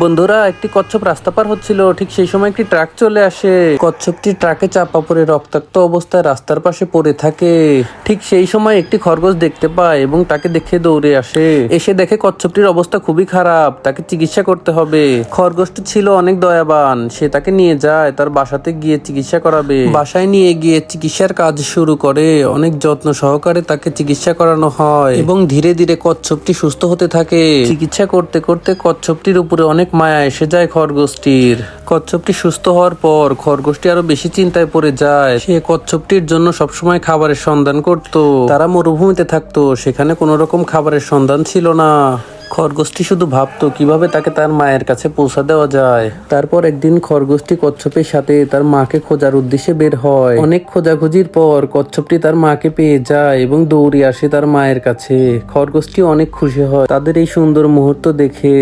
বন্ধুরা, একটি কচ্ছপ রাস্তা পার হচ্ছিল, ঠিক সেই সময় একটি ট্রাক চলে আসে। কচ্ছপটি ট্রাকে চাপা পড়ে রক্তাক্ত অবস্থায় রাস্তার পাশে পড়ে থাকে। ঠিক সেই সময় একটি খরগোশ দেখতে পায় এবং তাকে দেখে দৌড়ে আসে। এসে দেখে কচ্ছপটির অবস্থা খুবই খারাপ, তাকে চিকিৎসা করতে হবে। খরগোশটি ছিল অনেক দয়াবান, সে তাকে নিয়ে যায় তার বাসাতে গিয়ে চিকিৎসা করাবে। বাসায় নিয়ে গিয়ে চিকিৎসার কাজ শুরু করে। অনেক যত্ন সহকারে তাকে চিকিৎসা করানো হয় এবং ধীরে ধীরে কচ্ছপটি সুস্থ হতে থাকে। চিকিৎসা করতে করতে কচ্ছপটির উপরে অনেক মায়া এসে যায় খরগোশটির। কচ্ছপটি সুস্থ হওয়ার পর খরগোশটি আরো বেশি চিন্তায় পড়ে যায়। সে কচ্ছপটির জন্য সবসময় খাবারের সন্ধান করত। তারা মরুভূমিতে থাকতো, সেখানে কোনো রকম খাবারের সন্ধান ছিল না। খরগোশটি শুধু ভাবতো কিভাবে তাকে তার মায়ের কাছে পৌঁছা দেওয়া যায়। তারপর একদিন খরগোশটি কচ্ছপের সাথে তার মাকে খোঁজার উদ্দেশ্যে বের হয়। অনেক খোঁজাখুঁজির পর কচ্ছপটি তার মাকে পেয়ে যায় এবং দৌড়ে আসে তার মায়ের কাছে। খরগোশটি অনেক খুশি হয় তাদের এই সুন্দর মুহূর্ত দেখে।